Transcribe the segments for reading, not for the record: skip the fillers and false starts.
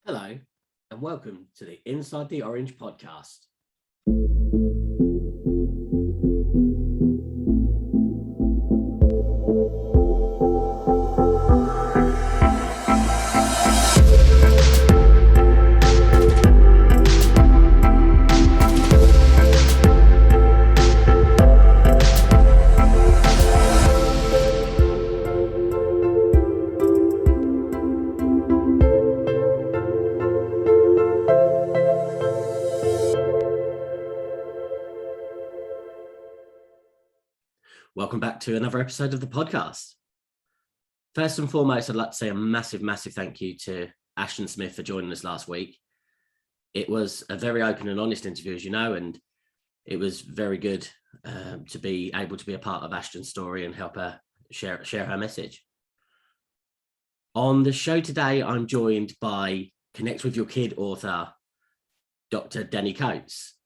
Hello, and welcome to the Inside the Orange podcast. Welcome back to another episode of the podcast. First and foremost, I'd like to say a massive thank you to Ashton Smith for joining us last week. It was a very open and honest interview, as you know, and it was very good to be able to be a part of Ashton's story and help her share her message. On the show today, I'm joined by Connect with Your Kid author, Dr. Denny Coates.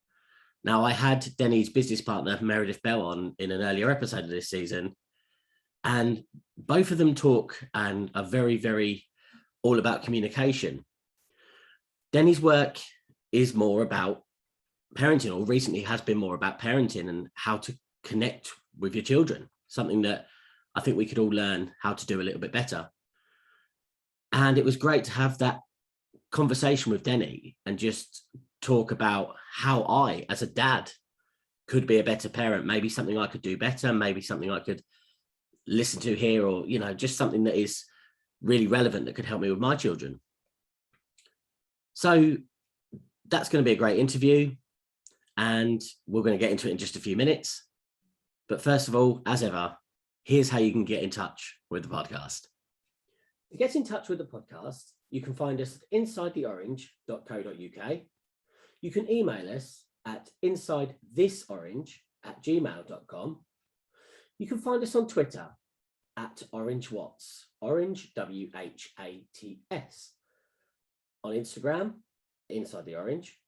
Now, I had Denny's business partner, Meredith Bell, on in an earlier episode of this season, and both of them talk and are very all about communication. Denny's work is more about parenting, or recently has been more about parenting and how to connect with your children, something that I think we could all learn how to do a little bit better. And it was great to have that conversation with Denny and just talk about how I, as a dad, could be a better parent, maybe something I could do better, maybe something I could listen to here, or, just something that is really relevant that could help me with my children. So that's going to be a great interview, and we're going to get into it in just a few minutes. But first of all, as ever, here's how you can get in touch with the podcast. To get in touch with the podcast, you can find us at insidetheorange.co.uk. You can email us at insidethisorange@gmail.com. You can find us on Twitter at OrangeWhats, Orange WHATS. On Instagram, Inside the Orange.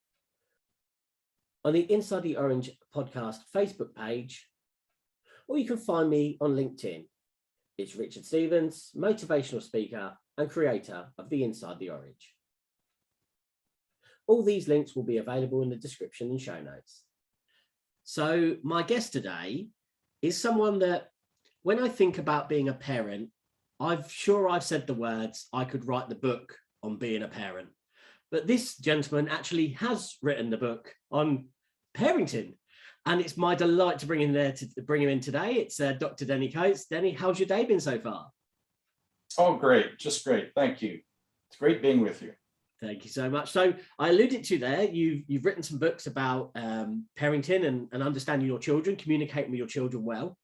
On the Inside the Orange podcast Facebook page, or you can find me on LinkedIn. It's Richard Stevens, motivational speaker and creator of the Inside the Orange. All these links will be available in the description and show notes. So my guest today is someone that, when I think about being a parent, I've said the words, I could write the book on being a parent. But this gentleman actually has written the book on parenting. And it's my delight to bring him in today. It's Dr. Denny Coates. Denny, how's your day been so far? Oh, great. Just great. Thank you. It's great being with you. Thank you so much. So I alluded to there, you've written some books about parenting and understanding your children, communicating with your children well.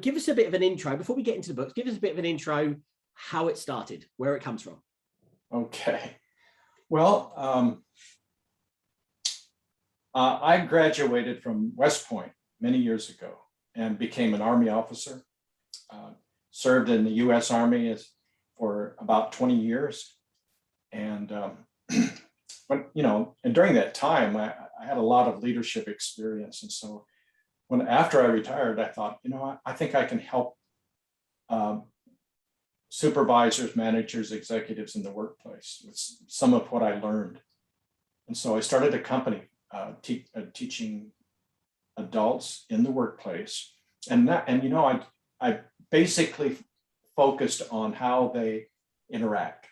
Give us a bit of an intro. Before we get into the books, give us a bit of an intro, how it started, where it comes from. Okay. Well, I graduated from West Point many years ago and became an Army officer. Served in the U.S. Army for about 20 years. And and during that time, I had a lot of leadership experience. And so after I retired, I thought, I think I can help supervisors, managers, executives in the workplace with some of what I learned. And so I started a company teaching adults in the workplace. I basically focused on how they interact.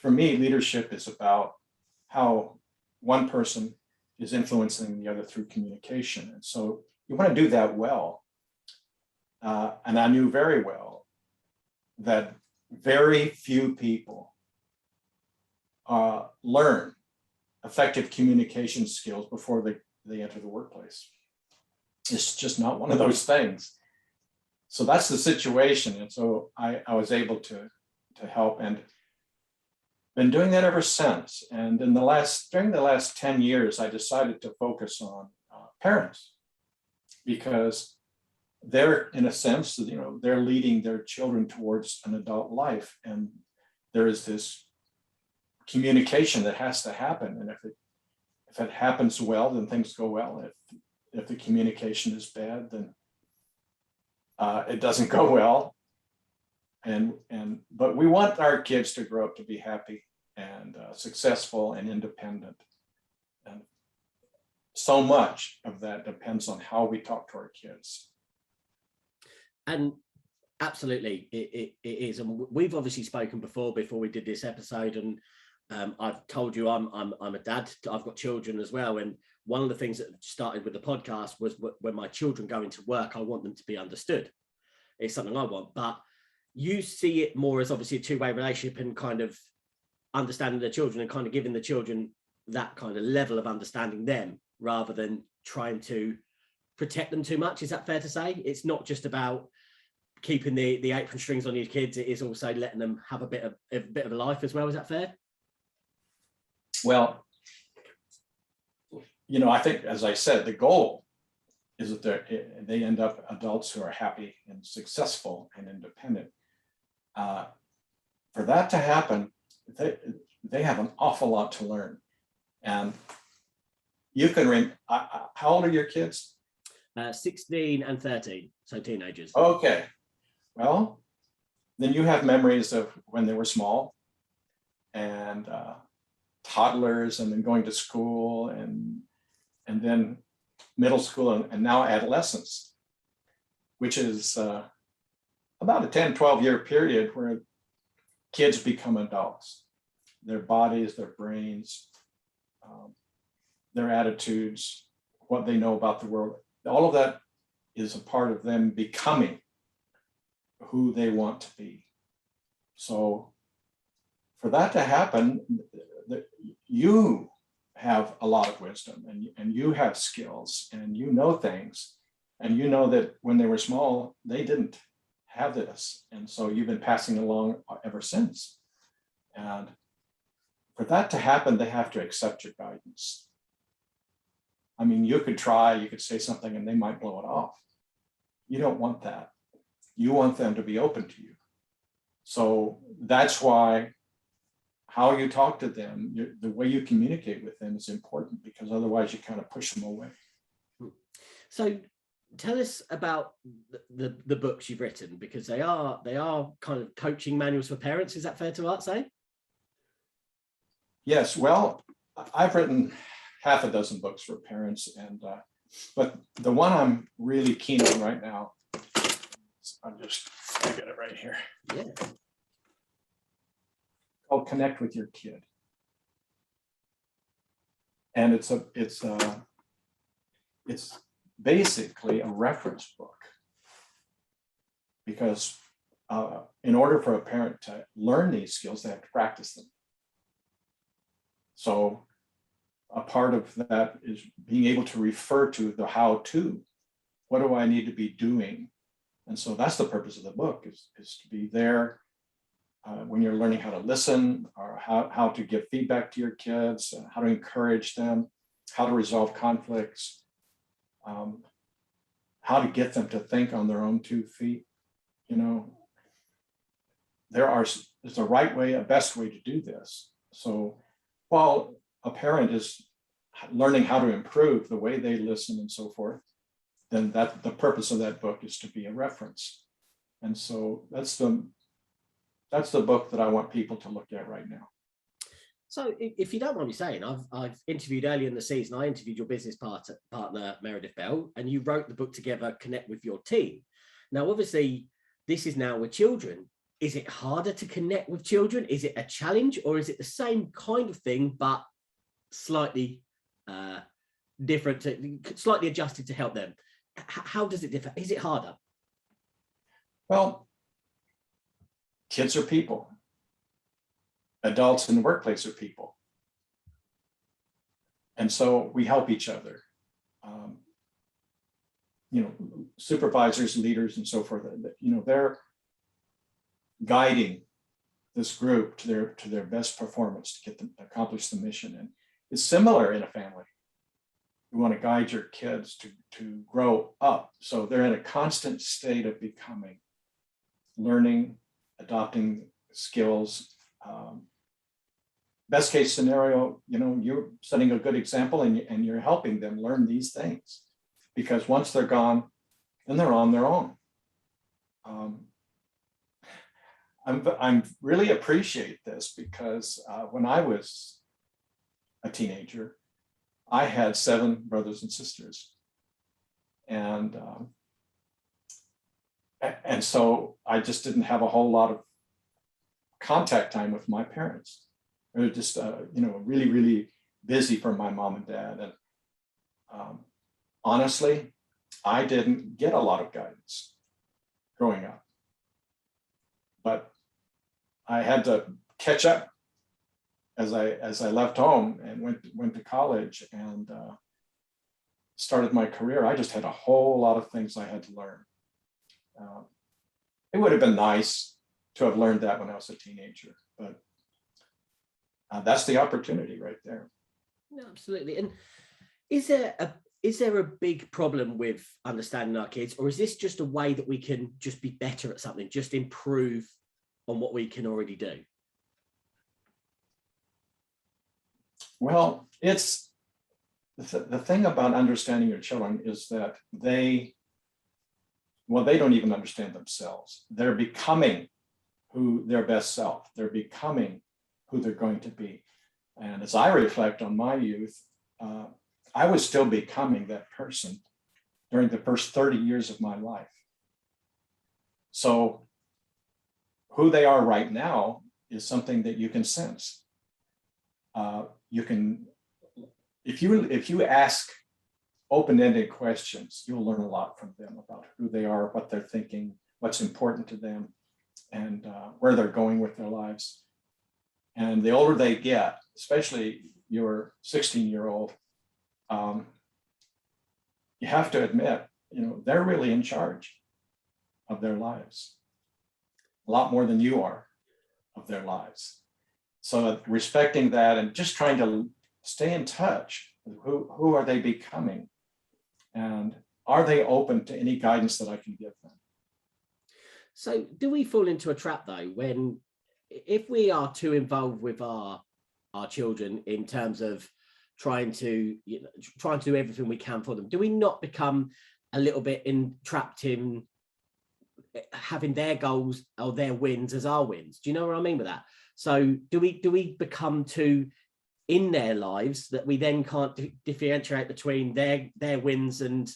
For me, leadership is about how one person is influencing the other through communication. And so you want to do that well. And I knew very well that very few people learn effective communication skills before they enter the workplace. It's just not one of those things. So that's the situation. And so I was able to help, and been doing that ever since. And during the last 10 years, I decided to focus on parents, because they're, in a sense, they're leading their children towards an adult life. And there is this communication that has to happen. And if it happens well, then things go well. If the communication is bad, then it doesn't go well. But we want our kids to grow up to be happy and successful and independent. And so much of that depends on how we talk to our kids. And absolutely, it is. And we've obviously spoken before we did this episode, and I've told you I'm a dad. I've got children as well, and one of the things that started with the podcast was when my children go into work, I want them to be understood. It's something I want, but you see it more as obviously a two-way relationship and kind of understanding the children and kind of giving the children that kind of level of understanding them rather than trying to protect them too much. Is that fair to say? It's not just about keeping the apron strings on your kids. It is also letting them have a bit of a life as well. Is that fair? Well, I think, as I said, the goal is that they end up adults who are happy and successful and independent. For that to happen, they have an awful lot to learn. And you can, how old are your kids? 16 and 13, so teenagers. Okay, well, then you have memories of when they were small and toddlers, and then going to school, and then middle school, and now adolescence, which is about a 10-12 year period where kids become adults. Their bodies, their brains, their attitudes, what they know about the world, all of that is a part of them becoming who they want to be. So for that to happen, you have a lot of wisdom, and you have skills, and you know things, and you know that when they were small, they didn't have this. And so you've been passing along ever since. And for that to happen, they have to accept your guidance. I mean, you could say something and they might blow it off. You don't want that. You want them to be open to you. So that's why how you talk to them, the way you communicate with them is important, because otherwise you kind of push them away. So tell us about the books you've written, because they are kind of coaching manuals for parents. Is that fair to say? Yes. Well, I've written half a dozen books for parents, and but the one I'm really keen on right now, I get it right here. Yeah. Called Connect with Your Kid. And it's basically a reference book, because in order for a parent to learn these skills, they have to practice them. So a part of that is being able to refer to the how-to. What do I need to be doing? And so that's the purpose of the book, is to be there when you're learning how to listen, or how to give feedback to your kids, how to encourage them, how to resolve conflicts, how to get them to think on their own 2 feet. There's a right way, a best way to do this. So while a parent is learning how to improve the way they listen and so forth, then the purpose of that book is to be a reference. And so that's the book that I want people to look at right now. So if you don't mind me saying, I've interviewed earlier in the season, I interviewed your business partner, Meredith Bell, and you wrote the book together, Connect with Your Teen. Now, obviously, this is now with children. Is it harder to connect with children? Is it a challenge, or is it the same kind of thing, but slightly different, slightly adjusted to help them? How does it differ? Is it harder? Well, kids are people. Adults in the workplace are people. And so we help each other. Supervisors, leaders, and so forth, they're guiding this group to their best performance to accomplish the mission. And it's similar in a family. You want to guide your kids to grow up. So they're in a constant state of becoming, learning, adopting skills. Best case scenario, you're setting a good example, and you're helping them learn these things, because once they're gone, then they're on their own. I'm really appreciate this because when I was a teenager, I had 7 brothers and sisters. And so I just didn't have a whole lot of contact time with my parents. They were just, really, really busy for my mom and dad. And honestly, I didn't get a lot of guidance growing up. But I had to catch up as I left home and went to college and started my career. I just had a whole lot of things I had to learn. It would have been nice to have learned that when I was a teenager, but that's the opportunity right there. No, absolutely. And is there a big problem with understanding our kids, or is this just a way that we can just be better at something, just improve on what we can already do? Well, it's the thing about understanding your children is that they don't even understand themselves. They're becoming who their best self. They're becoming who they're going to be. And as I reflect on my youth, I was still becoming that person during the first 30 years of my life. So who they are right now is something that you can sense. You can, if you ask open-ended questions, you'll learn a lot from them about who they are, what they're thinking, what's important to them, and where they're going with their lives. And the older they get, especially your 16-year-old, you have to admit, they're really in charge of their lives, a lot more than you are of their lives. So respecting that and just trying to stay in touch with who are they becoming, and are they open to any guidance that I can give them? So do we fall into a trap though, if we are too involved with our children in terms of trying to do everything we can for them, do we not become a little bit entrapped in having their goals or their wins as our wins? Do you know what I mean with that? So do we become too in their lives that we then can't differentiate between their wins and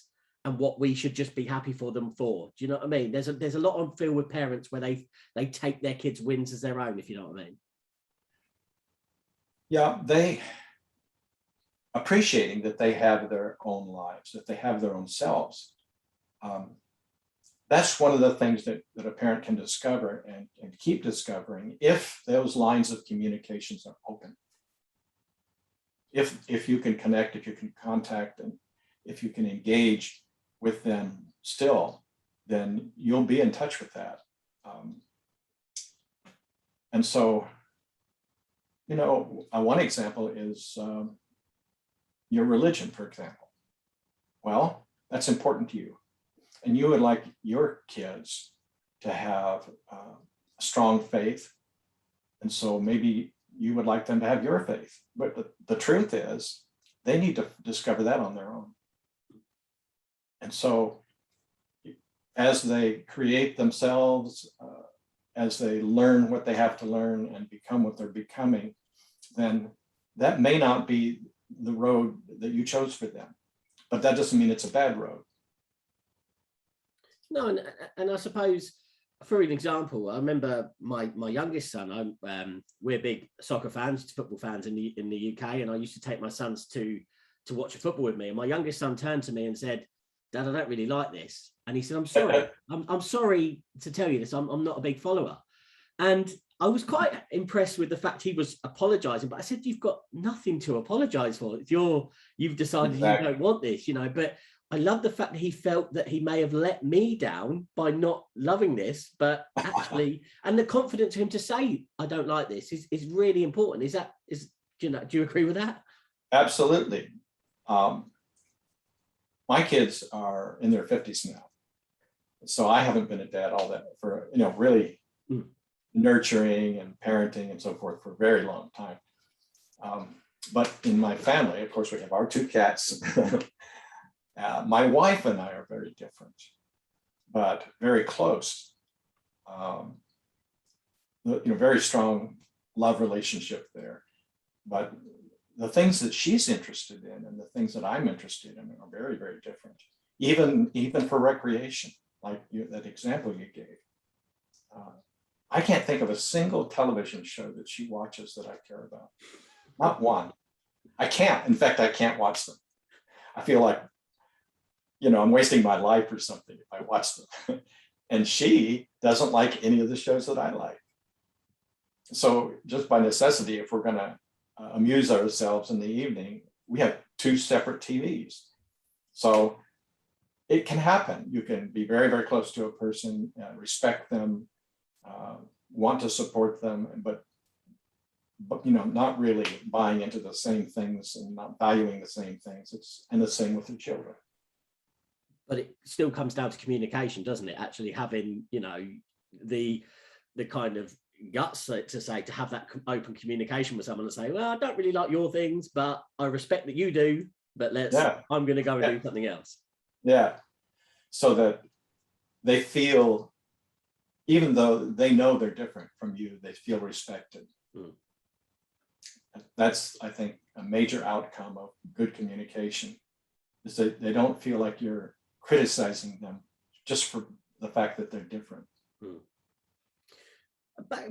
what we should just be happy for them for? Do you know what I mean? There's a lot on feel with parents where they take their kids' wins as their own, if you know what I mean. Yeah, they appreciating that they have their own lives, that they have their own selves. That's one of the things that a parent can discover and keep discovering if those lines of communications are open. If you can connect, if you can contact, and if you can engage with them still, then you'll be in touch with that. And so, one example is your religion, for example. Well, that's important to you. And you would like your kids to have a strong faith. And so maybe you would like them to have your faith. But the truth is, they need to discover that on their own. And so as they create themselves, as they learn what they have to learn and become what they're becoming, then that may not be the road that you chose for them. But that doesn't mean it's a bad road. No, and I suppose, for an example, I remember my youngest son. We're big soccer fans, football fans in the UK, and I used to take my sons to watch a football with me. And my youngest son turned to me and said, "Dad, I don't really like this." And he said, "I'm sorry. I'm sorry to tell you this. I'm not a big follower." And I was quite impressed with the fact he was apologizing. But I said, "You've got nothing to apologize for. You've decided exactly. You don't want this, But I love the fact that he felt that he may have let me down by not loving this, but actually, and the confidence for him to say, "I don't like this," is really important. Do you agree with that? Absolutely. My kids are in their 50s now. So I haven't been a dad all that for, really nurturing and parenting and so forth for a very long time. But in my family, of course, we have our 2 cats. My wife and I are very different, but very close. very strong love relationship there. But the things that she's interested in and the things that I'm interested in are very, very different. Even for recreation, like that example you gave. I can't think of a single television show that she watches that I care about. Not one. I can't. In fact, I can't watch them. I feel like, I'm wasting my life or something if I watch them. And she doesn't like any of the shows that I like. So just by necessity, if we're going to amuse ourselves in the evening, we have two separate TVs. So it can happen. You can be very, very close to a person, respect them, want to support them, but not really buying into the same things and not valuing the same things. And the same with the children. But it still comes down to communication, doesn't it? Actually having, the kind of guts to have that open communication with someone and say, well, I don't really like your things, but I respect that you do, but I'm going to go and do something else. Yeah. So that they feel, even though they know they're different from you, they feel respected. Mm. That's, I think, a major outcome of good communication, is that they don't feel like you're criticizing them just for the fact that they're different. Mm.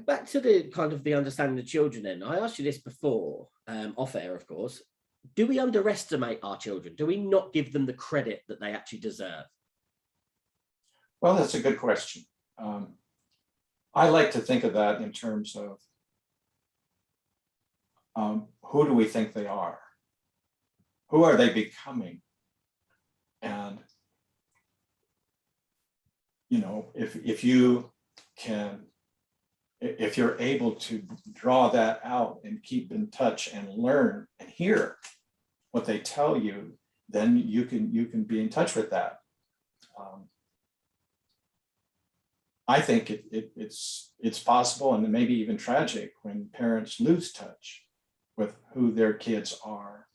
Back to the kind of the understanding of children then. I asked you this before, off air, of course. Do we underestimate our children? Do we not give them the credit that they actually deserve? Well, that's a good question. I like to think of that in terms of who do we think they are? Who are they becoming? And, if you're able to draw that out and keep in touch and learn and hear what they tell you, then you can be in touch with that. I think it's possible and maybe even tragic when parents lose touch with who their kids are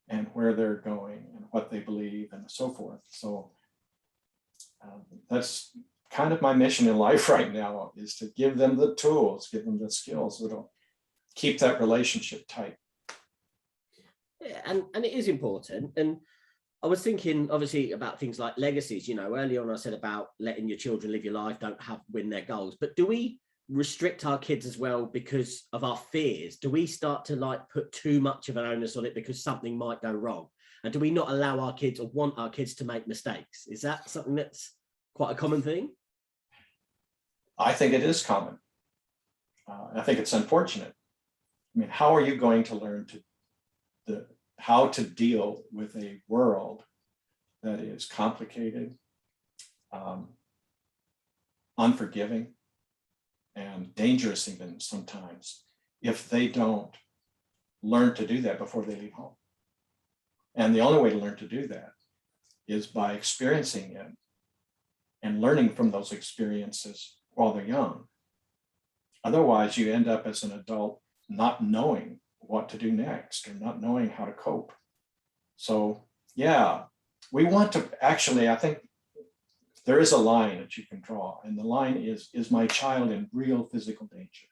and where they're going and what they believe and so forth. So that's kind of my mission in life right now, is to give them the tools, give them the skills that'll keep that relationship tight. Yeah, and it is important. And I was thinking, obviously, about things like legacies. Early on I said about letting your children live your life, don't win their goals. But do we restrict our kids as well because of our fears? Do we start to put too much of an onus on it because something might go wrong? And do we not allow our kids or want our kids to make mistakes? Is that something that's quite a common thing? I think it is common. I think it's unfortunate. I mean, how are you going to learn how to deal with a world that is complicated, unforgiving, and dangerous even sometimes, if they don't learn to do that before they leave home? And the only way to learn to do that is by experiencing it and learning from those experiences while they're young. Otherwise, you end up as an adult not knowing what to do next or not knowing how to cope. So yeah, we want to actually, I think there is a line that you can draw, and the line is my child in real physical danger?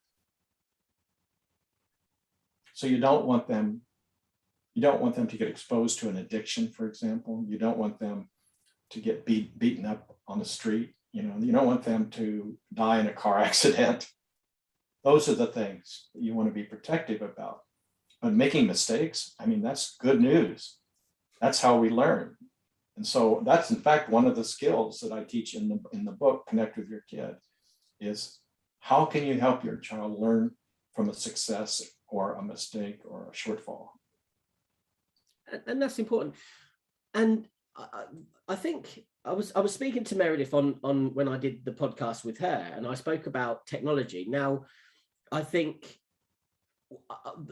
So you don't want them to get exposed to an addiction, for example. You don't want them to get beaten up on the street. You don't want them to die in a car accident. Those are the things that you want to be protective about. But making mistakes, I mean, that's good news. That's how we learn. And so that's, in fact, one of the skills that I teach in the book, Connect with Your Kid, is how can you help your child learn from a success or a mistake or a shortfall? And that's important. And I think I was speaking to Meredith on when I did the podcast with her, and I spoke about technology. Now, I think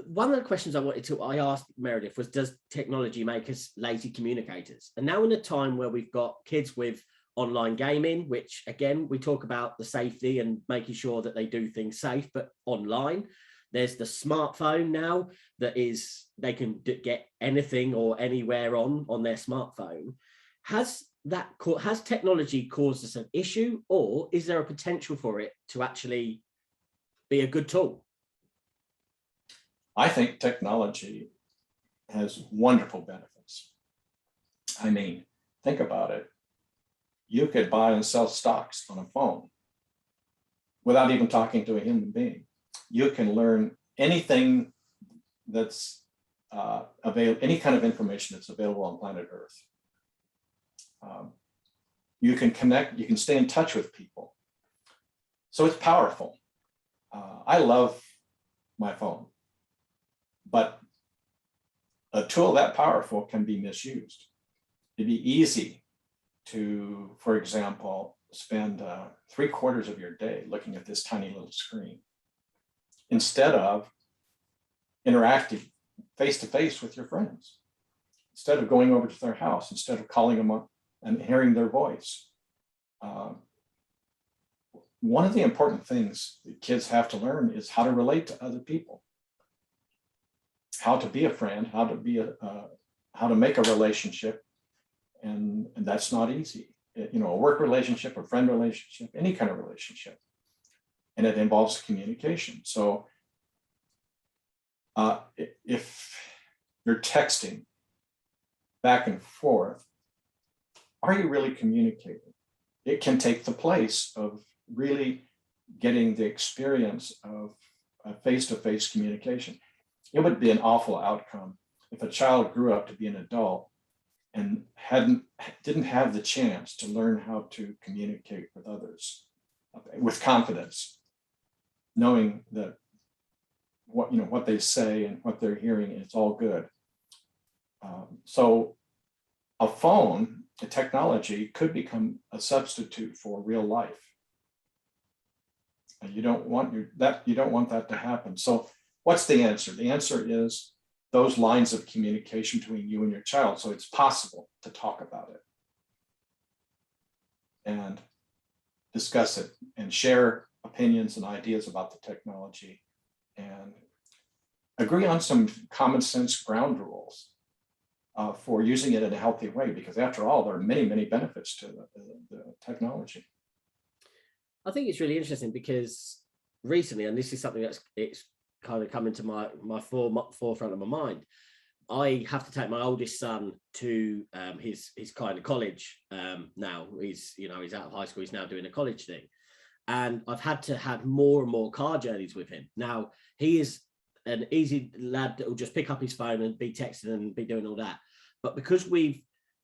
one of the questions I asked Meredith was, does technology make us lazy communicators? And now in a time where we've got kids with online gaming, which again, we talk about the safety and making sure that they do things safe, but online, there's the smartphone now that is, they can get anything or anywhere on their smartphone. Has technology caused us an issue, or is there a potential for it to actually be a good tool? I think technology has wonderful benefits. I mean, think about it. You could buy and sell stocks on a phone without even talking to a human being. You can learn anything that's available, any kind of information that's available on planet Earth. You can connect, you can stay in touch with people. So it's powerful. I love my phone, but a tool that powerful can be misused. It'd be easy to, for example, spend 3/4 of your day looking at this tiny little screen instead of interacting face to face with your friends, instead of going over to their house, instead of calling them up and hearing their voice. One of the important things that kids have to learn is how to relate to other people, how to be a friend, how to make a relationship, and that's not easy. A work relationship, a friend relationship, any kind of relationship, and it involves communication. So if you're texting back and forth, are you really communicating? It can take the place of really getting the experience of face-to-face communication. It would be an awful outcome if a child grew up to be an adult and didn't have the chance to learn how to communicate with others with confidence, knowing that what they say and what they're hearing, it's all good. So a phone, a technology, could become a substitute for real life. And you don't want that to happen. So what's the answer? The answer is those lines of communication between you and your child, so it's possible to talk about it and discuss it and share opinions and ideas about the technology and agree on some common sense ground rules for using it in a healthy way, because after all, there are many, many benefits to the technology. I think it's really interesting because recently, and this is something it's kind of come into my forefront of my mind, I have to take my oldest son to his kind of college now. He's out of high school. He's now doing a college thing, and I've had to have more and more car journeys with him. Now he is an easy lad that will just pick up his phone and be texting and be doing all that. But because we've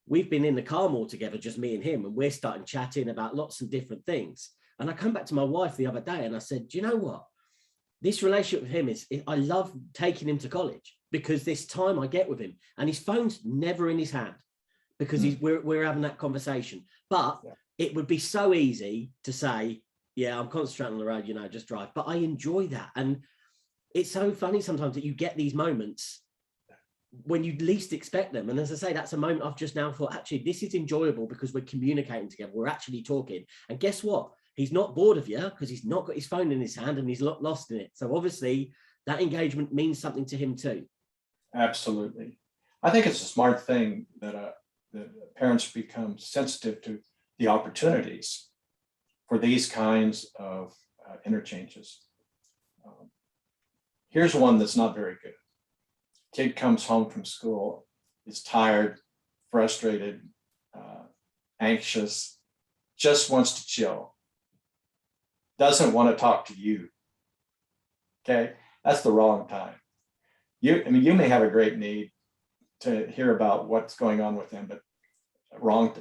been in the car more together, just me and him, and we're starting chatting about lots of different things. And I come back to my wife the other day and I said, do you know what? This relationship with him I love taking him to college because this time I get with him and his phone's never in his hand because we're having that conversation. But it would be so easy to say, yeah, I'm concentrating on the road, just drive. But I enjoy that. And it's so funny sometimes that you get these moments when you least expect them. And as I say, that's a moment I've just now thought, actually, this is enjoyable because we're communicating together. We're actually talking. And guess what? He's not bored of you because he's not got his phone in his hand and he's not lost in it. So obviously that engagement means something to him too. Absolutely. I think it's a smart thing that parents become sensitive to the opportunities for these kinds of interchanges. Here's one that's not very good. Kid comes home from school, is tired, frustrated, anxious, just wants to chill. Doesn't want to talk to you. Okay, that's the wrong time. You may have a great need to hear about what's going on with them, but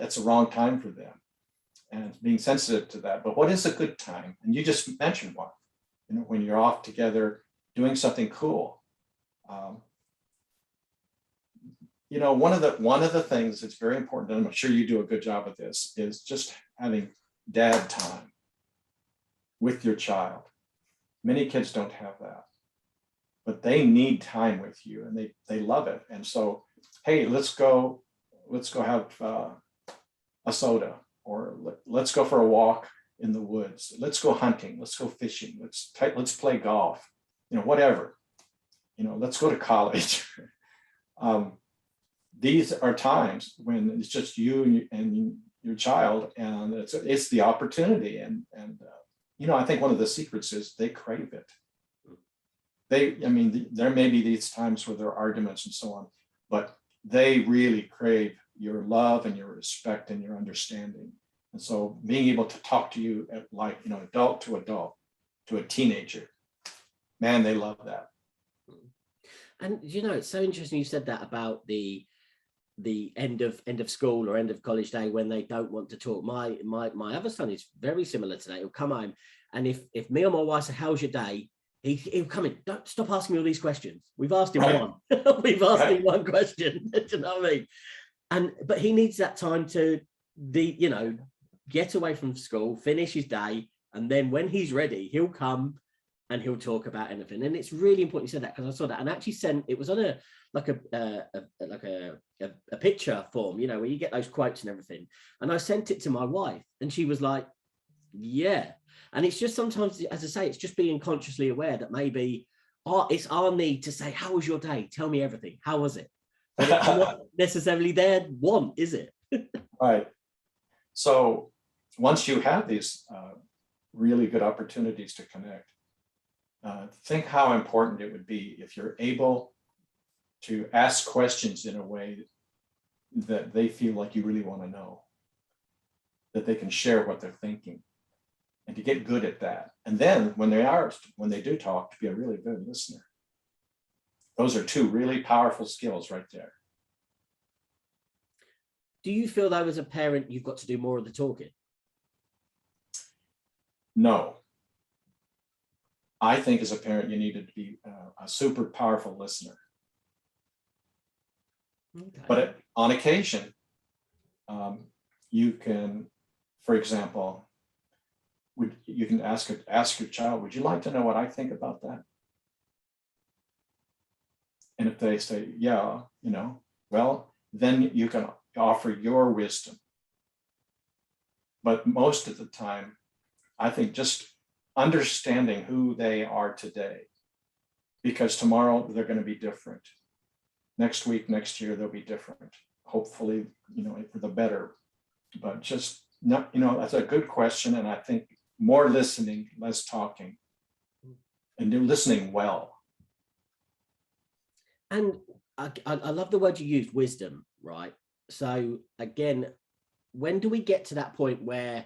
it's a wrong time for them. And being sensitive to that. But what is a good time? And you just mentioned one. When you're off together doing something cool. One of the things that's very important, and I'm sure you do a good job of this, is just having dad time with your child. Many kids don't have that, but they need time with you and they love it. And so, hey, let's go have a soda, or let's go for a walk in the woods. Let's go hunting. Let's go fishing. Let's play golf. Whatever. Let's go to college. These are times when it's just you and your child, and it's the opportunity, and I think one of the secrets is they crave it. There may be these times where there are arguments and so on, but they really crave your love and your respect and your understanding. And so being able to talk to you like, adult, to a teenager, man, they love that. And it's so interesting you said that about the end of school or end of college day when they don't want to talk. My other son is very similar to that. He'll come home, and if me or my wife say, "How's your day?" He'll come in. Don't stop asking me all these questions. We've asked him one. We've asked him one question. Do you know what I mean? But he needs that time to get away from school, finish his day, and then when he's ready, he'll come and he'll talk about anything. And it's really important you said that, because I saw that and actually it was on a picture form, where you get those quotes and everything. And I sent it to my wife, and she was like, yeah. And it's just sometimes, as I say, it's just being consciously aware that maybe it's our need to say, how was your day? Tell me everything. How was it? But it's not necessarily their want, is it? Right. So once you have these really good opportunities to connect, think how important it would be if you're able to ask questions in a way that they feel like you really want to know, that they can share what they're thinking, and to get good at that. And then when they do talk, to be a really good listener. Those are two really powerful skills right there. Do you feel though, as a parent, you've got to do more of the talking? No. I think as a parent, you needed to be a super powerful listener. Okay. But on occasion, you can, for example, you can ask your child, would you like to know what I think about that? And if they say, yeah, well, then you can offer your wisdom. But most of the time, I think just understanding who they are today, because tomorrow they're going to be different. Next week, next year, they'll be different. Hopefully, for the better. But just not, that's a good question. And I think more listening, less talking, and listening well. And I love the word you used, wisdom, right? So again, when do we get to that point where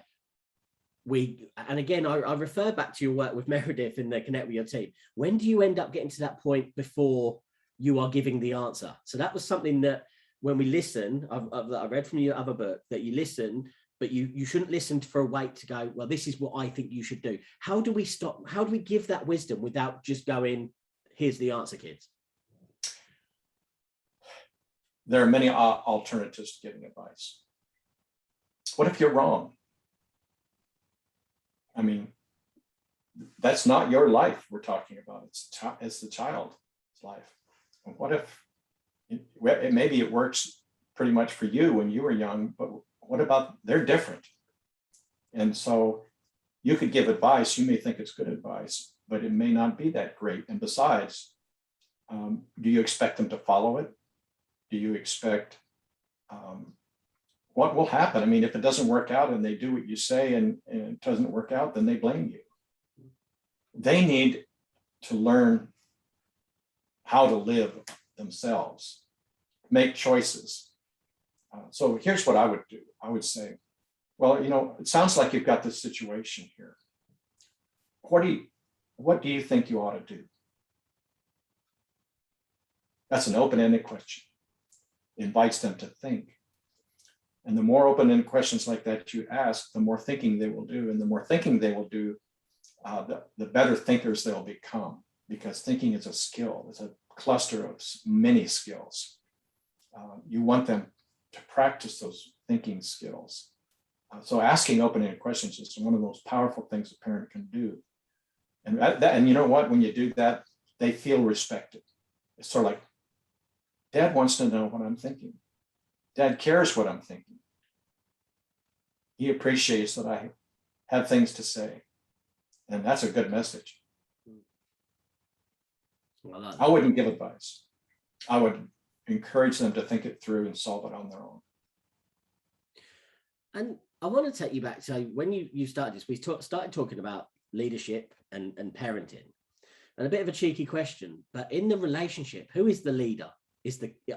and again, I refer back to your work with Meredith in the Connect with Your Team. When do you end up getting to that point before you are giving the answer? So that was something that when we listen, I read from your other book, that you listen, but you shouldn't listen for a wait to go, well, this is what I think you should do. How do we stop? How do we give that wisdom without just going, here's the answer, kids? There are many alternatives to giving advice. What if you're wrong? I mean, that's not your life we're talking about. It's the child's life. And what if maybe it works pretty much for you when you were young, but what about they're different? And so you could give advice, you may think it's good advice, but it may not be that great. And besides, do you expect them to follow it? Do you expect what will happen? I mean, if it doesn't work out and they do what you say and it doesn't work out, then they blame you. They need to learn how to live themselves, make choices. So here's what I would do. I would say, well, it sounds like you've got this situation here. What do you think you ought to do? That's an open-ended question. It invites them to think. And the more open-ended questions like that you ask, the more thinking they will do. And the more thinking they will do, the better thinkers they'll become, because thinking is a skill. It's a cluster of many skills. You want them to practice those thinking skills. So asking open-ended questions is one of the most powerful things a parent can do. And you know what? When you do that, they feel respected. It's sort of like, Dad wants to know what I'm thinking. Dad cares what I'm thinking. He appreciates that I have things to say. And that's a good message. Well, I wouldn't give advice. I would encourage them to think it through and solve it on their own. And I want to take you back. So when you started this, we started talking about leadership and parenting. And a bit of a cheeky question, but in the relationship, who is the leader?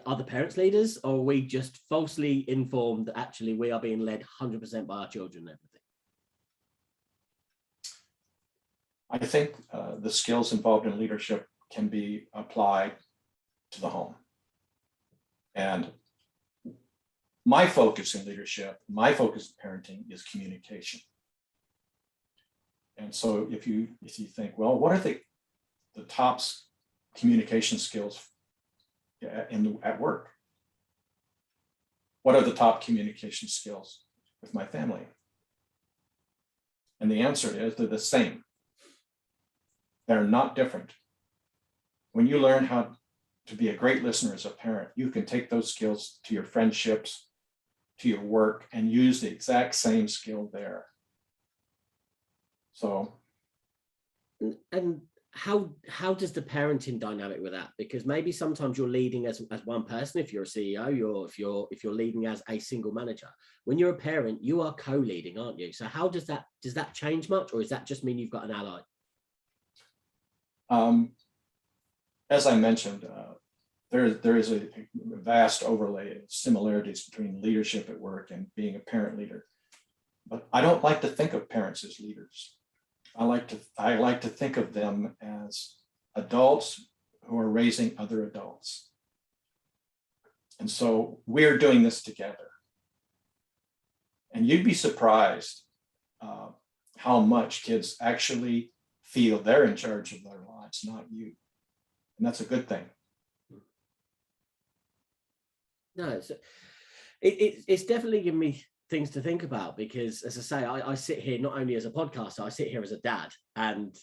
Are the parents leaders, or are we just falsely informed that actually we are being led 100% by our children and everything? I think the skills involved in leadership can be applied to the home. And my focus in leadership, my focus in parenting is communication. And so if you think, well, what are the top communication skills at work? What are the top communication skills with my family? And the answer is they're the same. They're not different. When you learn how to be a great listener as a parent, you can take those skills to your friendships, to your work, and use the exact same skill there. So, and how does the parenting dynamic with that? Because maybe sometimes you're leading as one person. If you're a CEO, if you're leading as a single manager, when you're a parent, you are co-leading, aren't you? So how does that change much, or does that just mean you've got an ally? As I mentioned, there is a vast overlay of similarities between leadership at work and being a parent leader. But I don't like to think of parents as leaders. I like to think of them as adults who are raising other adults. And so we're doing this together. And you'd be surprised how much kids actually feel they're in charge of their lives, not you. And that's a good thing. No, it's definitely given me things to think about, because as I say, I sit here not only as a podcaster, I sit here as a dad, and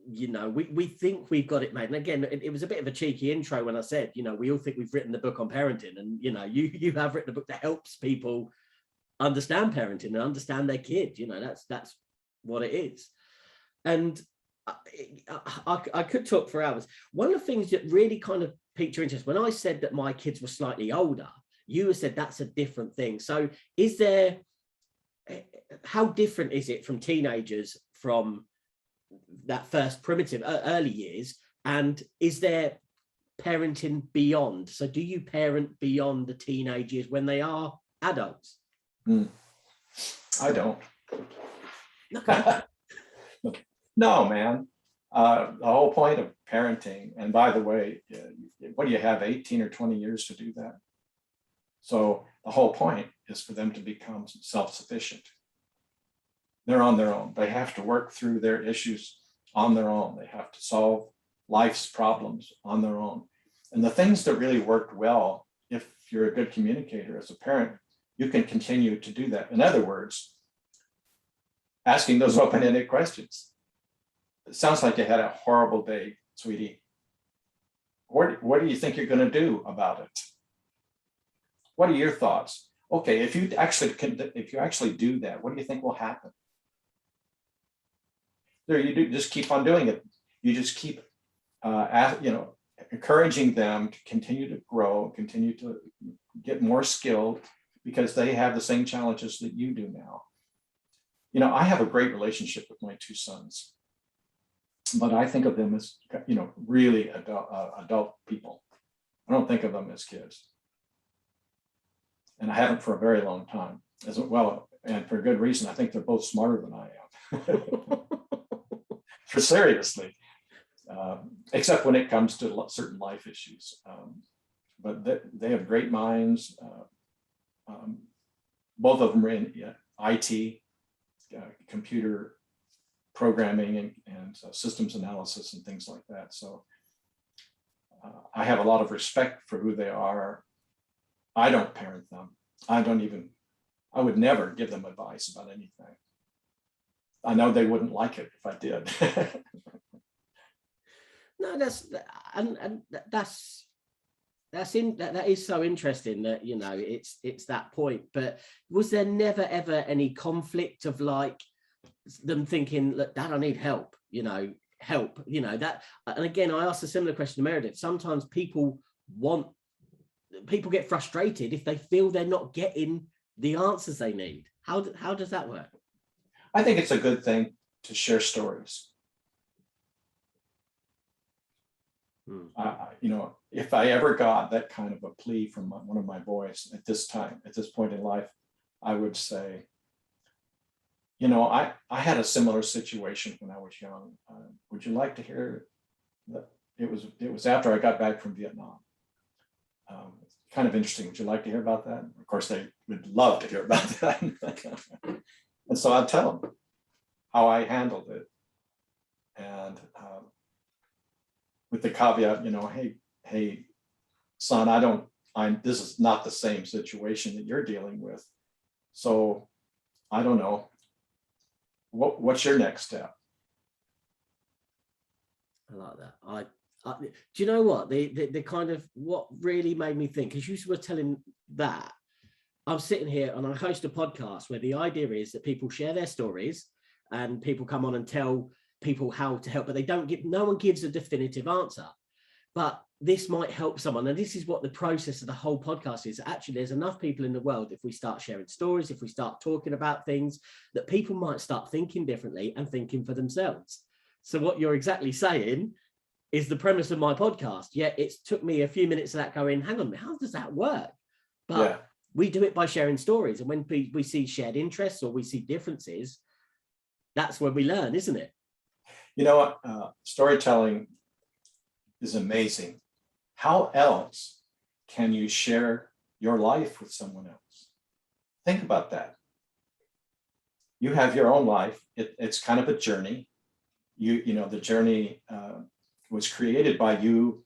we think we've got it made. And again, it was a bit of a cheeky intro when I said, we all think we've written the book on parenting, and you have written a book that helps people understand parenting and understand their kid. That's what it is. And I could talk for hours. One of the things that really kind of piqued your interest when I said that my kids were slightly older, you said that's a different thing. So how different is it from teenagers, from that first primitive early years, and is there parenting beyond? So do you parent beyond the teenage years when they are adults? I don't. No, man. The whole point of parenting, and by the way, what do you have, 18 or 20 years to do that? So the whole point is for them to become self-sufficient. They're on their own. They have to work through their issues on their own. They have to solve life's problems on their own. And the things that really worked well, if you're a good communicator as a parent, you can continue to do that. In other words, asking those open-ended questions. It sounds like you had a horrible day, sweetie. What do you think you're going to do about it? What are your thoughts? Okay, if you actually do that, what do you think will happen? There, you do, just keep on doing it. You just keep, encouraging them to continue to grow, continue to get more skilled, because they have the same challenges that you do now. I have a great relationship with my two sons, but I think of them as, really adult people. I don't think of them as kids. And I haven't for a very long time as well. And for a good reason. I think they're both smarter than I am. For seriously, except when it comes to certain life issues. But they have great minds. Both of them are in IT, computer programming and systems analysis and things like that. So I have a lot of respect for who they are. I don't parent them. I would never give them advice about anything. I know they wouldn't like it if I did. No, that is so interesting that, it's that point. But was there never ever any conflict of like them thinking, look, Dad, I need help, help, that? And again, I asked a similar question to Meredith. Sometimes people get frustrated if they feel they're not getting the answers they need. How does that work? I think it's a good thing to share stories. If I ever got that kind of a plea from one of my boys at this point in life, I would say, I had a similar situation when I was young. Would you like to hear that? It was after I got back from Vietnam. Kind of interesting. Would you like to hear about that? Of course, they would love to hear about that. And so I'd tell them how I handled it. And with the caveat, hey, son, this is not the same situation that you're dealing with. So I don't know. What's your next step? I like that. Do you know what? The kind of what really made me think, as you were telling that, I'm sitting here and I host a podcast where the idea is that people share their stories and people come on and tell people how to help, but no one gives a definitive answer. But this might help someone. And this is what the process of the whole podcast is. Actually, there's enough people in the world, if we start sharing stories, if we start talking about things, that people might start thinking differently and thinking for themselves. So what you're exactly saying is the premise of my podcast. Yet it took me a few minutes of that going, hang on, how does that work? But we do it by sharing stories. And when we see shared interests or we see differences, that's when we learn, isn't it? Storytelling is amazing. How else can you share your life with someone else? Think about that. You have your own life. It's kind of a journey. The journey was created by you,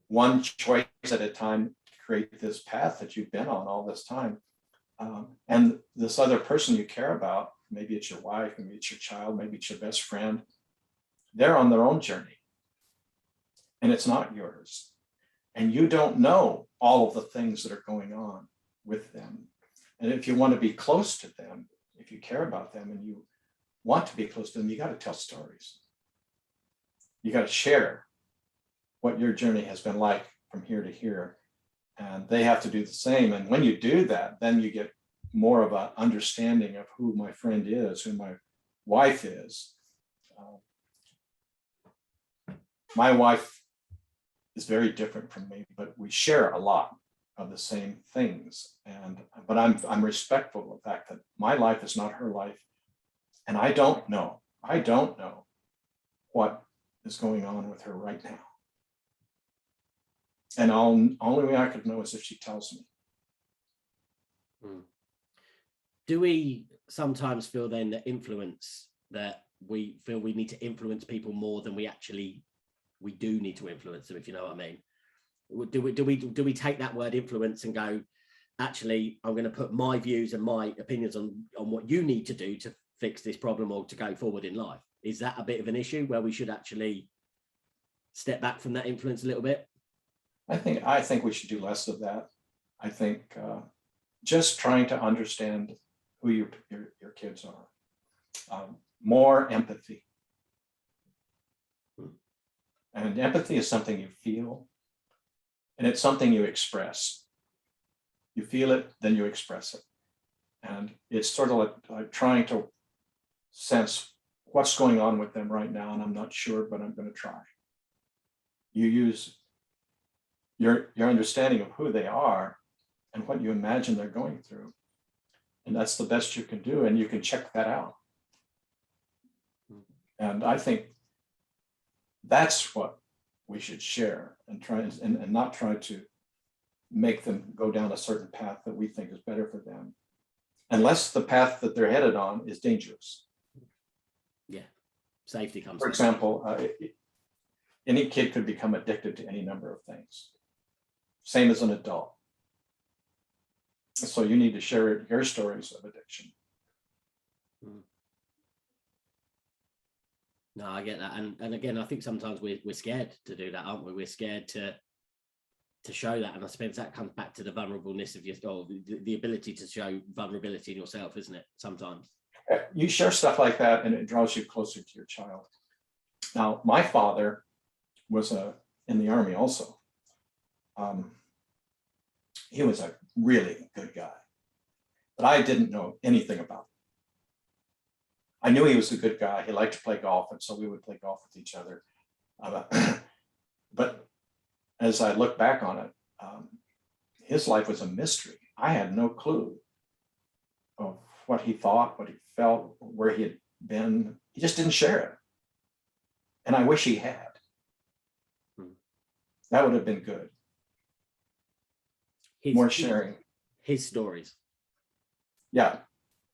one choice at a time, to create this path that you've been on all this time. And this other person you care about, maybe it's your wife, maybe it's your child, maybe it's your best friend, they're on their own journey. And it's not yours. And you don't know all of the things that are going on with them. And if you want to be close to them, if you care about them and you want to be close to them, you got to tell stories. You got to share what your journey has been like from here to here. And they have to do the same. And when you do that, then you get more of an understanding of who my friend is, who my wife is. My wife is very different from me, but we share a lot of the same things. But I'm respectful of the fact that my life is not her life. And I don't know what is going on with her right now. And only way I could know is if she tells me. Do we sometimes feel then that we feel we need to influence people more than we do need to influence them, if you know what I mean? Do we take that word influence and go, actually, I'm going to put my views and my opinions on what you need to do to fix this problem or to go forward in life? Is that a bit of an issue where we should actually step back from that influence a little bit? I think we should do less of that. I think just trying to understand who your kids are, more empathy. And empathy is something you feel, and it's something you express. You feel it, then you express it. And it's sort of like trying to sense what's going on with them right now, and I'm not sure, but I'm going to try. You use your understanding of who they are and what you imagine they're going through. And that's the best you can do, and you can check that out. And I think that's what we should share and try and not try to make them go down a certain path that we think is better for them, unless the path that they're headed on is dangerous. Yeah, safety comes. For example, any kid could become addicted to any number of things, same as an adult. So you need to share your stories of addiction. No, I get that. And again, I think sometimes we're scared to do that, aren't we? We're scared to show that. And I suppose that comes back to the vulnerableness of the ability to show vulnerability in yourself, isn't it? Sometimes. You share stuff like that and it draws you closer to your child. Now, my father was in the Army also. He was a really good guy, but I didn't know anything about him. I knew he was a good guy. He liked to play golf, and so we would play golf with each other. But as I look back on it, his life was a mystery. I had no clue of what he thought, what he felt, where he had been. He just didn't share it. And I wish he had. That would have been good. More sharing. His stories. Yeah.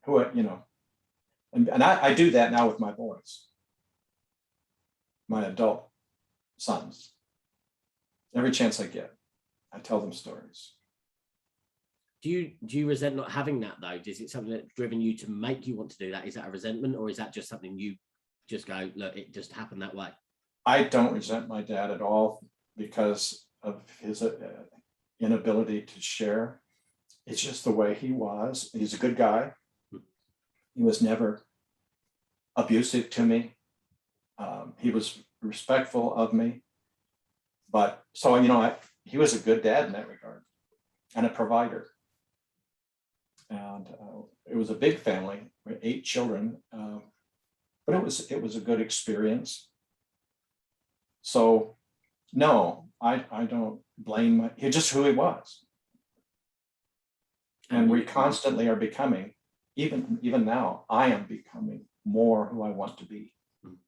Who, you know, and I do that now with my boys, my adult sons. Every chance I get, I tell them stories. Do you resent not having that though? Is it something that's driven you to make you want to do that? Is that a resentment, or is that just something you just go, look, it just happened that way? I don't resent my dad at all because of his inability to share. It's just the way he was. He's a good guy. He was never abusive to me. He was respectful of me. But so, you know, he was a good dad in that regard, and a provider. And it was a big family, 8 children, but it was a good experience. So no, I don't blame he's just who he was. And we constantly are becoming, even now, I am becoming more who I want to be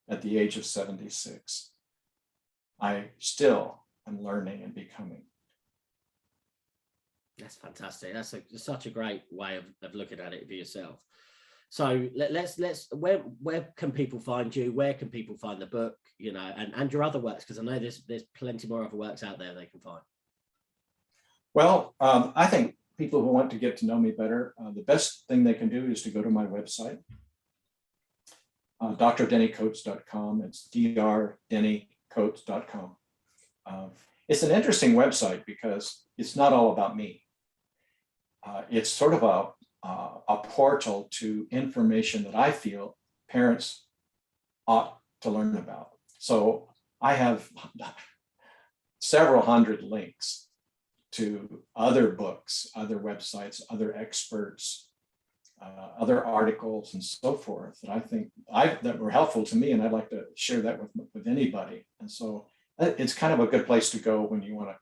at the age of 76. I still am learning and becoming. That's fantastic. That's such a great way of looking at it for yourself. So let's where can people find you? Where can people find the book, you know, and your other works? Because I know there's plenty more other works out there they can find. Well, I think people who want to get to know me better, the best thing they can do is to go to my website, drdennycoates.com. It's drdennycoates.com. It's an interesting website because it's not all about me. It's sort of a portal to information that I feel parents ought to learn about. So I have several hundred links to other books, other websites, other experts, other articles, and so forth that I think that were helpful to me, and I'd like to share that with anybody. And so it's kind of a good place to go when you want to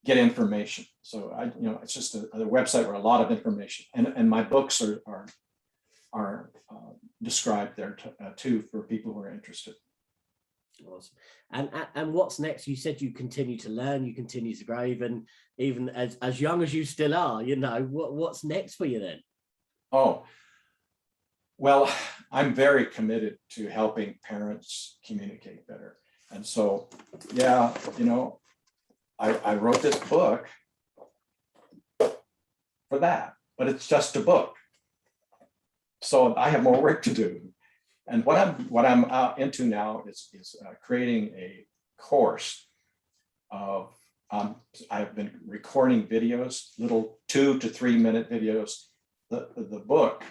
get information. So it's just a website where a lot of information, and my books are described there too for people who are interested. Awesome. And what's next? You said you continue to learn, you continue to grow, even as young as you still are. You know, what's next for you then? Oh, well, I'm very committed to helping parents communicate better. And so, yeah, you know, I wrote this book for that, but it's just a book. So I have more work to do. And what I'm into now is creating a course of, I've been recording videos, little 2 to 3 minute videos. The book,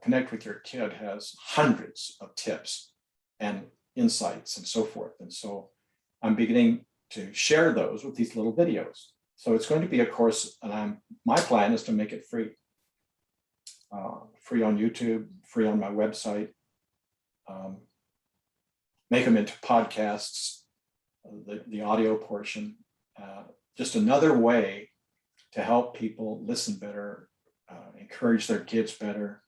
Connect with Your Kid, has hundreds of tips and insights and so forth. And so I'm beginning to share those with these little videos. So it's going to be a course, and my plan is to make it free. Free on YouTube, free on my website, make them into podcasts, the audio portion, just another way to help people listen better, encourage their kids better,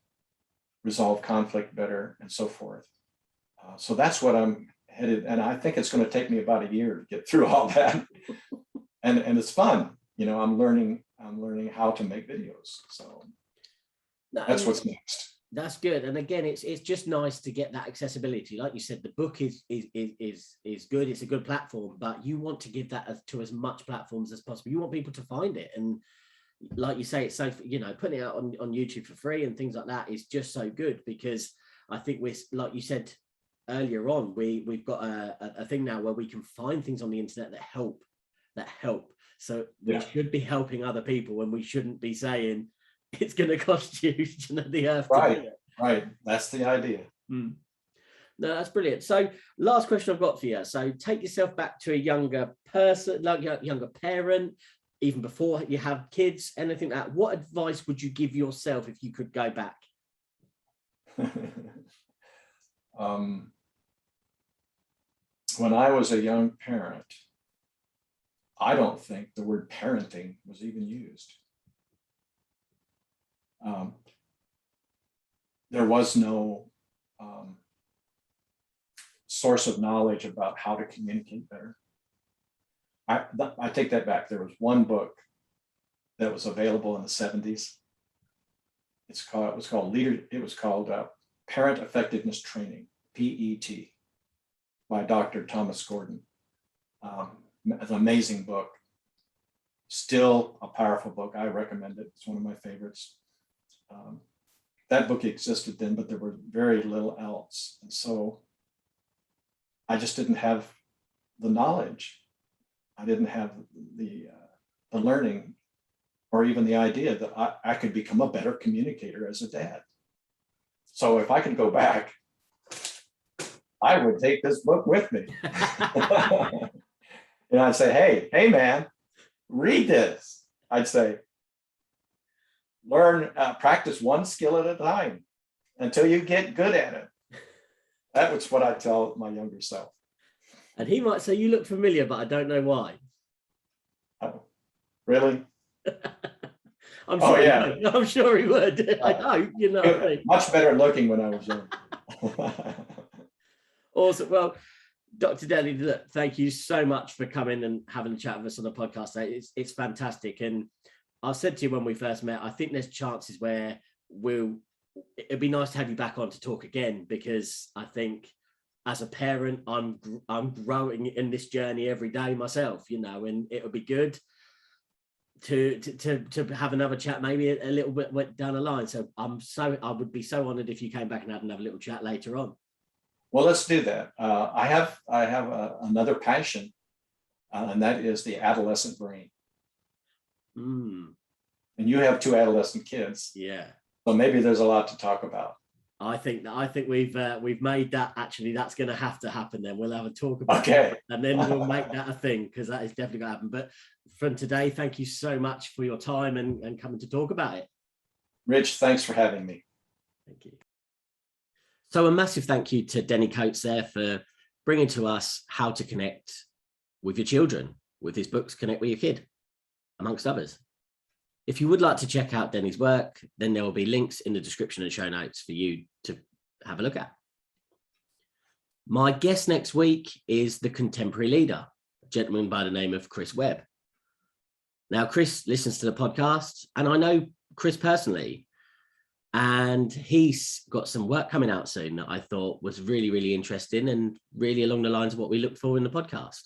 resolve conflict better, and so forth. So that's what I'm headed, and I think it's going to take me about a year to get through all that. And it's fun, you know. I'm learning how to make videos. So that's what's next. That's good. And again, it's just nice to get that accessibility. Like you said, the book is good. It's a good platform, but you want to give that to as much platforms as possible. You want people to find it. And like you say, it's so, you know, putting it out on YouTube for free and things like that is just so good, because I think we're, like you said earlier on, we've got a thing now where we can find things on the internet that help. So we should be helping other people, and we shouldn't be saying it's going to cost you the earth. Right. That's the idea. No, that's brilliant. So last question I've got for you. So take yourself back to a younger person, like a younger parent, even before you have kids, anything like that. What advice would you give yourself if you could go back? When I was a young parent, I don't think the word parenting was even used. There was no source of knowledge about how to communicate better. I take that back. There was one book that was available in the 70s. It was called Parent Effectiveness Training, PET, by Dr. Thomas Gordon. It's an amazing book. Still a powerful book. I recommend it. It's one of my favorites. That book existed then, but there was very little else. And so I just didn't have the knowledge. I didn't have the learning or even the idea that I could become a better communicator as a dad. So if I could go back, I would take this book with me. And I'd say, hey man, read this. I'd say, practice one skill at a time until you get good at it. That was what I tell my younger self. And he might say, you look familiar, but I don't know why. Oh, really? I'm sure I'm sure he would. I hope, you know. I mean. Much better looking when I was young. Awesome. Well, Dr. Denny, look, thank you so much for coming and having a chat with us on the podcast. It's fantastic. And I said to you when we first met, I think there's chances where it'd be nice to have you back on to talk again, because I think as a parent, I'm growing in this journey every day myself, you know, and it would be good to have another chat, maybe a little bit down the line. So I would be so honored if you came back and had another little chat later on. Well, let's do that. I have another passion, and that is the adolescent brain. And you have 2 adolescent kids. Yeah. So maybe there's a lot to talk about. I think we've made that, actually that's going to have to happen. Then we'll have a talk about it, and then we'll make that a thing, because that is definitely going to happen. But from today, thank you so much for your time and coming to talk about it. Rich, thanks for having me. Thank you. So a massive thank you to Denny Coates there for bringing to us how to connect with your children with his books, Connect With Your Kid, amongst others. If you would like to check out Denny's work, then there will be links in the description and show notes for you to have a look at. My guest next week is the contemporary leader, a gentleman by the name of Chris Webb. Now, Chris listens to the podcast, and I know Chris personally, and he's got some work coming out soon that I thought was really, really interesting and really along the lines of what we look for in the podcast.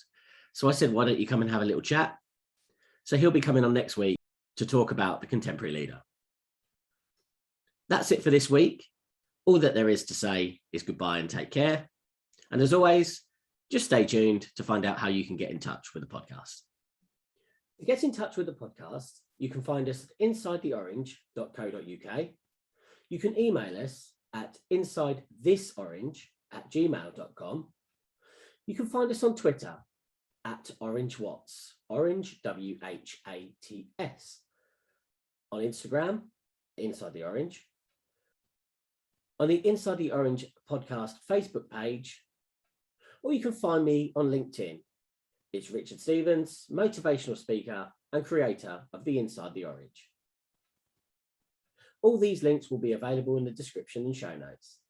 So I said, why don't you come and have a little chat? So he'll be coming on next week to talk about the contemporary leader. That's it for this week. All that there is to say is goodbye and take care. And as always, just stay tuned to find out how you can get in touch with the podcast. To get in touch with the podcast, you can find us at insidetheorange.co.uk. You can email us at insidethisorange@gmail.com. You can find us on Twitter at OrangeWhats, Orange WHATS. On Instagram, Inside the Orange. On the Inside the Orange podcast Facebook page, or you can find me on LinkedIn. It's Richard Stevens, motivational speaker and creator of the Inside the Orange. All these links will be available in the description and show notes.